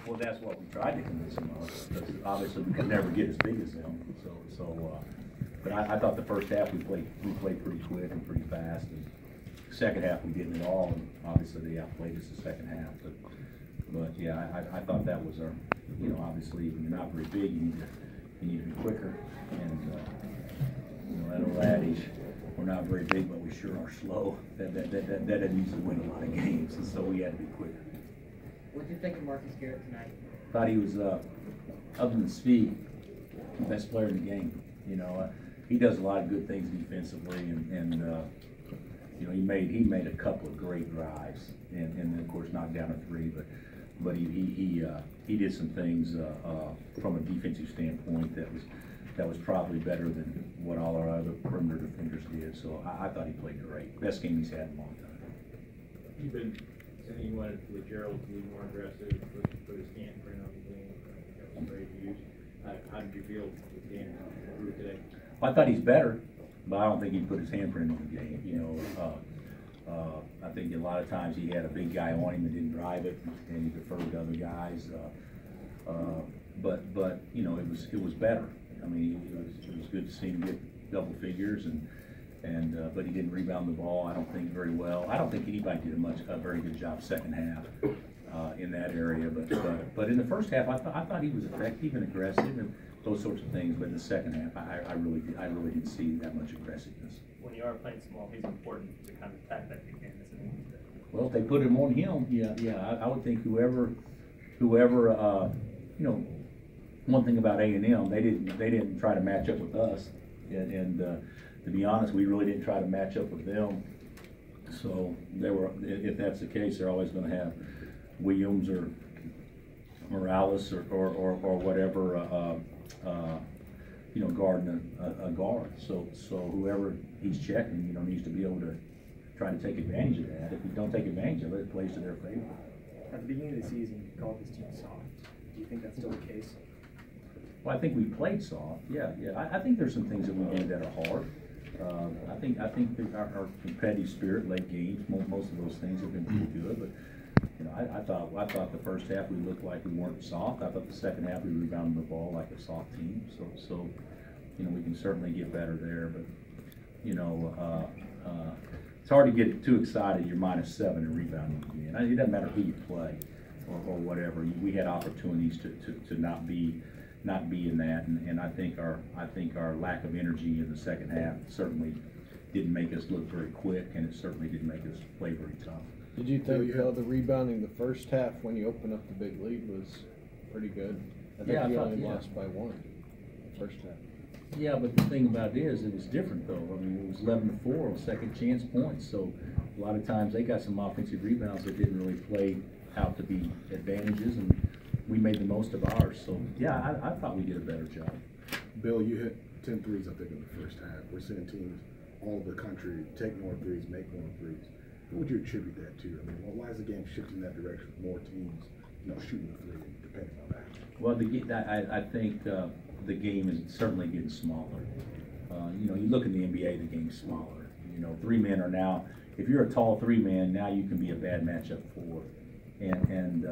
Well, that's what we tried to convince them of, because obviously we could never get as big as them. But I thought the first half we played pretty quick and pretty fast, and second half we didn't at all. And obviously they outplayed us the second half. But yeah, I thought that was our, obviously when you're not very big, you need to be quicker. And that old adage, we're not very big, but we sure are slow. That didn't usually win a lot of games, and so we had to be quicker. What did you think of Marcus Garrett tonight? Thought he was, other than speed, the best player in the game. He does a lot of good things defensively, and he made a couple of great drives, and then of course knocked down a three. But he did some things from a defensive standpoint that was probably better than what all our other perimeter defenders did. So I thought he played great. Best game he's had in a long time. You've been saying you wanted Gerald to be more aggressive, put his handprint on the game. That was great to use. How did you feel with the game through today? Well, I thought he's better, but I don't think he put his handprint on the game. I think a lot of times he had a big guy on him that didn't drive it, and he deferred to other guys. But it was better. I mean, it was good to see him get double figures, but he didn't rebound the ball, I don't think, very well. I don't think anybody did a very good job second half in that area. But in the first half, I thought he was effective and aggressive and those sorts of things. But in the second half, I really didn't see that much aggressiveness. When you are playing small, he's important to kind of attack that big man, isn't he? Well, if they put him on him, yeah, I would think whoever, one thing about A&M, they didn't try to match up with us, and to be honest, we really didn't try to match up with them. So if that's the case, they're always going to have Williams or Morales or whatever, guarding a guard. So whoever he's checking, needs to be able to try to take advantage of that. If you don't take advantage of it, it plays to their favor. At the beginning of the season, you called this team soft. Do you think that's still the case? Well, I think we played soft. Yeah. I think there's some things that we did that are hard. I think that our competitive spirit, late games, most of those things have been pretty good. But I thought the first half we looked like we weren't soft. I thought the second half we rebounded the ball like a soft team. So we can certainly get better there. But it's hard to get too excited. You're -7 in rebounding again. It doesn't matter who you play or whatever. We had opportunities to not be in that, and I think our lack of energy in the second half certainly didn't make us look very quick, and it certainly didn't make us play very tough. Did you think the rebounding the first half when you opened up the big lead was pretty good? I think you only lost by 1 the first half. Yeah, but the thing about it is, it was different though. I mean, it was 11-4 on second chance points, so a lot of times they got some offensive rebounds that didn't really play out to be advantages, and we made the most of ours. So yeah, I thought we did a better job. Bill, you hit 10 threes, I think, in the first half. We're seeing teams all over the country take more threes, make more threes. What would you attribute that to? I mean, why is the game shifting that direction? More teams, shooting the three, depending on that. Well, I think the game is certainly getting smaller. You look in the NBA, the game's smaller. 3 men are now. If you're a tall 3-man, now you can be a bad matchup for. And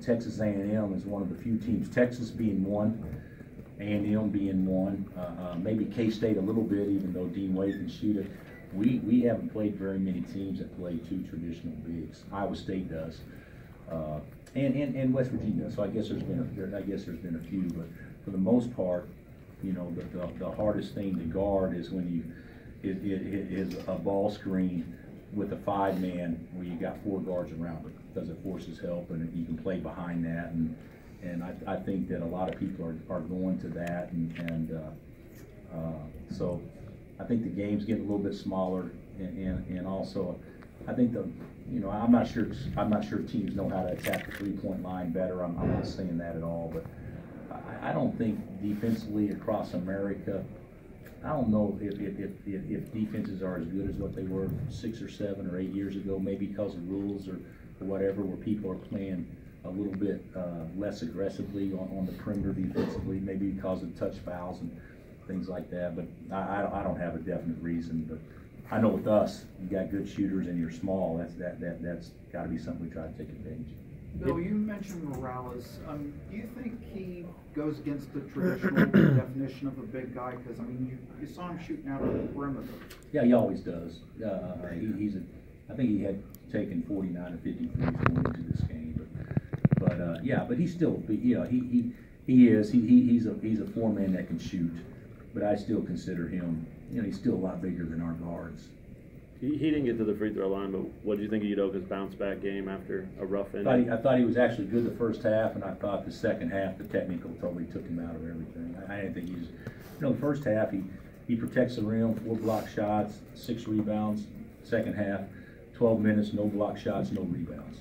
Texas A&M is one of the few teams. Texas being one, A&M being one. Maybe K-State a little bit, even though Dean Wade can shoot it. We haven't played very many teams that play 2 traditional bigs. Iowa State does, and West Virginia does. So I guess there's been a few, but for the most part, the hardest thing to guard is when is a ball screen with a 5-man where you got 4 guards around it, because it forces help and you can play behind that, and I think that a lot of people are going to that, so I think the game's getting a little bit smaller, and also I think I'm not sure teams know how to attack the 3-point line better. I'm not saying that at all, but I don't think defensively across America, I don't know if defenses are as good as what they were 6 or 7 or 8 years ago, maybe because of rules or whatever, where people are playing a little bit less aggressively on the perimeter defensively, maybe because of touch fouls and things like that. But I don't have a definite reason. But I know with us, you got good shooters and you're small. That's got to be something we try to take advantage of. Bill, you mentioned Morales. Do you think he goes against the traditional definition of a big guy? Because I mean, you saw him shooting out on the perimeter. Yeah, he always does. I think he had taken 49 or 53 going into this game, but he's still, he's a four-man that can shoot, but I still consider him, he's still a lot bigger than our guards. He didn't get to the free throw line, but what did you think of Udoka's bounce back game after a rough ending? I thought he was actually good the first half, and I thought the second half, the technical totally took him out of everything. I didn't think he was, the first half, he protects the rim, 4 block shots, 6 rebounds. Second half, 12 minutes, no block shots, no rebounds.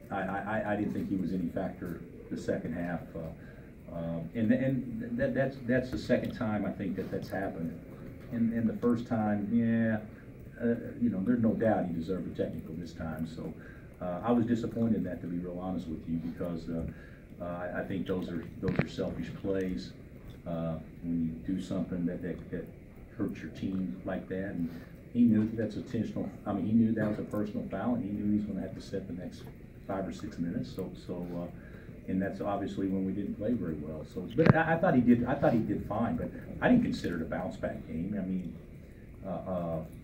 I didn't think he was any factor the second half. And that's the second time I think that's happened. And the first time, there's no doubt he deserved a technical this time. So I was disappointed in that, to be real honest with you, because I think those are selfish plays. When you do something that hurts your team like that, and he knew that's intentional. I mean, he knew that was a personal foul, and he knew he was going to have to sit the next 5 or 6 minutes. And that's obviously when we didn't play very well. But I thought he did fine. But I didn't consider it a bounce back game. I mean,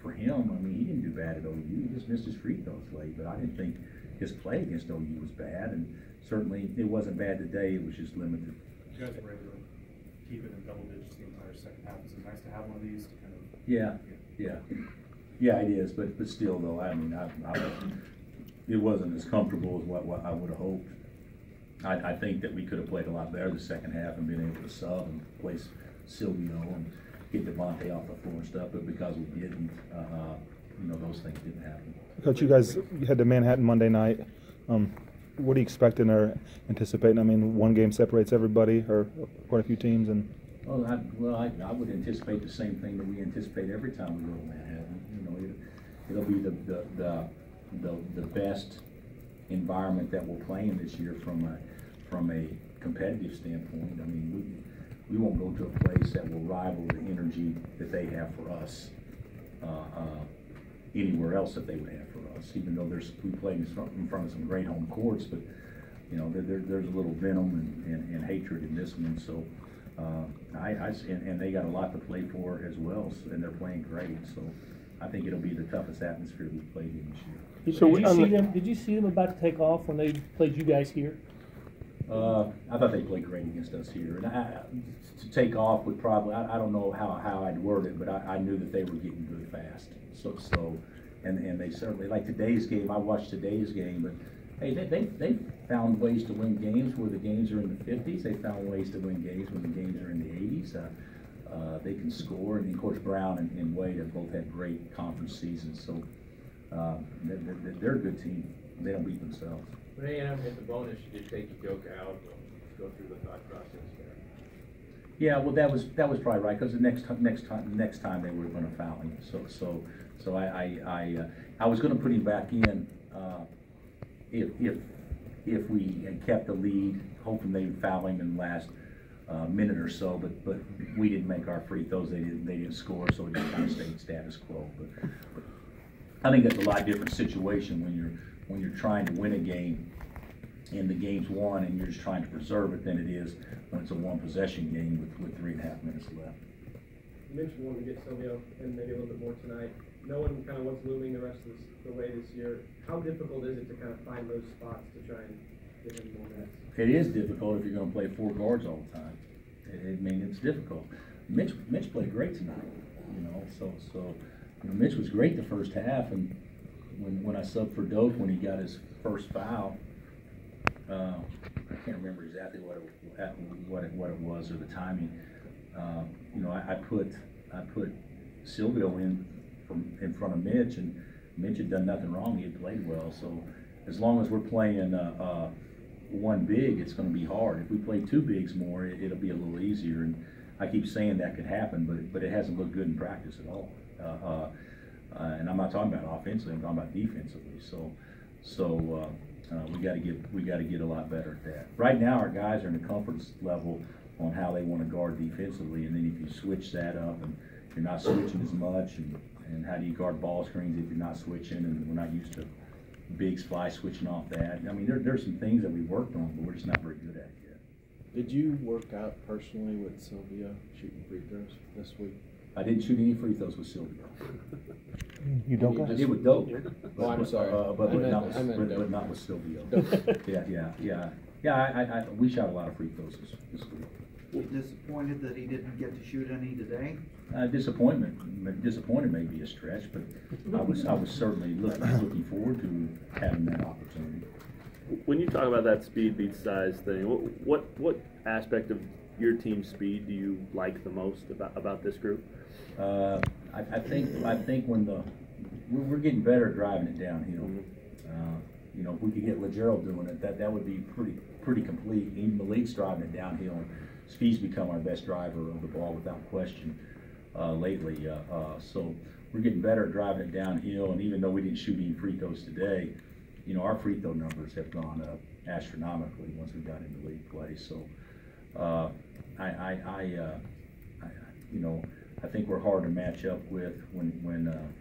for him, I mean, he didn't do bad at OU. He just missed his free throws late. But I didn't think his play against OU was bad, and certainly it wasn't bad today. It was just limited. You guys were able to keep it in double digits the entire second half. It's nice to have one of these to kind of. Yeah, it is. But still, though, I mean, it wasn't as comfortable as what I would have hoped. I think that we could have played a lot better the second half and been able to sub and place Silvio and get Devontae off the floor and stuff, but because we didn't, those things didn't happen. Coach, you guys head to Manhattan Monday night. What are you expecting or anticipating? I mean, one game separates everybody, or quite a few teams, and. I would anticipate the same thing that we anticipate every time we go to Manhattan. It'll be the best environment that we'll play in this year from a competitive standpoint. I mean, we won't go to a place that will rival the energy that they have for us anywhere else that they would have for us. Even though we played in front of some great home courts, but there's a little venom and hatred in this one. So and they got a lot to play for as well, and they're playing great. So I think it'll be the toughest atmosphere we've played in this year. Did you see them about to take off when they played you guys here? I thought they played great against us here. And to take off would probably, I don't know how I'd word it, but I knew that they were getting good fast. And they certainly, like today's game, I watched today's game, but hey, they found ways to win games where the games are in the 50s. They found ways to win games when the games are in the 80s. They can score, and of course Brown and Wade have both had great conference seasons. So they're a good team. They don't beat themselves. When A&M hit the bonus, you did take Udoka out. Go through the thought process there. Yeah, well, that was probably right, because the next time they were going to foul him. So I was going to put him back in if we had kept the lead, hoping they would foul him in the last minute or so. But we didn't make our free throws. They didn't score, so it just kind of stayed status quo. But I think that's a lot different situation when you're trying to win a game and the game's won and you're just trying to preserve it than it is when it's a one-possession game with 3.5 minutes left. You mentioned wanting to get Silvio in maybe a little bit more tonight. Knowing kind of what's looming the rest of the way this year, how difficult is it to kind of find those spots to try and get him more minutes? It is difficult if you're going to play 4 guards all the time. It's difficult. Mitch played great tonight, Mitch was great the first half, and when I subbed for Doak when he got his first foul, I can't remember exactly what it was or the timing. I put Silvio in front of Mitch, and Mitch had done nothing wrong. He had played well. So as long as we're playing one big, it's going to be hard. If we play 2 bigs more, it'll be a little easier. And I keep saying that could happen, but it hasn't looked good in practice at all. And I'm not talking about offensively; I'm talking about defensively. So we got to get a lot better at that. Right now, our guys are in a comfort level on how they want to guard defensively, and then if you switch that up and you're not switching as much, and how do you guard ball screens if you're not switching, and we're not used to bigs fly switching off that. I mean, there's some things that we worked on, but we're just not very good at yet. Did you work out personally with Sylvia shooting free throws this week? I didn't shoot any free throws with Sylvia. You don't You go? just- It would dope. Oh, I'm sorry. But I meant- not I meant with, dope. but not with Sylvia. Dope. Yeah. We shot a lot of free throws this week. You disappointed that he didn't get to shoot any today? Disappointed may be a stretch, but I was certainly looking forward to having that opportunity. When you talk about that speed beats size thing, what aspect of your team's speed do you like the most about this group? I think when we're getting better at driving it downhill. You know, if we could get LeGerald doing it, that would be pretty complete. Even Malik's driving it downhill. Speed's become our best driver of the ball without question lately. So we're getting better at driving it downhill. And even though we didn't shoot any free throws today, you know, our free throw numbers have gone up astronomically once we got into league play. So you know, I think we're hard to match up with when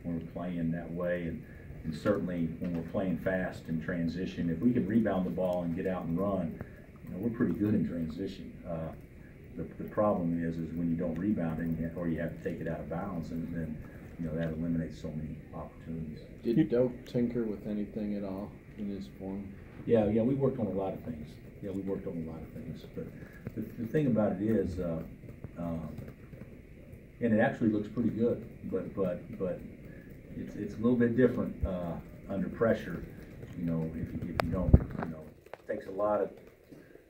we're playing that way, and certainly when we're playing fast in transition. If we can rebound the ball and get out and run, you know, we're pretty good in transition. The problem is when you don't rebound it, or you have to take it out of bounds, and then you know that eliminates so many opportunities. Did Doak tinker with anything at all in his form? Yeah, we worked on a lot of things. But the thing about it is, and it actually looks pretty good. But it's a little bit different under pressure. You know, if you don't, you know, it takes a lot of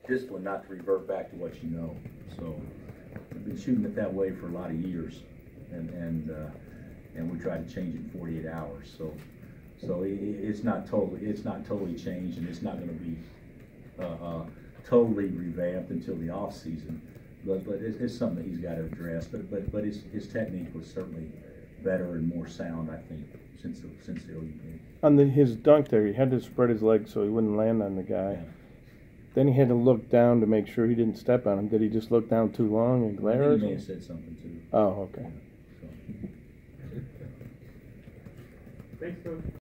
discipline not to revert back to what you know. So we've been shooting it that way for a lot of years, and we tried to change it in 48 hours. So it's not totally changed, and it's not going to be totally revamped until the off season. But it's something that he's got to address. But his technique was certainly better and more sound, I think, since the OU game. On his dunk there, he had to spread his legs so he wouldn't land on the guy. Yeah. Then he had to look down to make sure he didn't step on him. Did he just look down too long and glare? I Or think he may something? have said something too. Oh, okay. So. Thanks, Coach.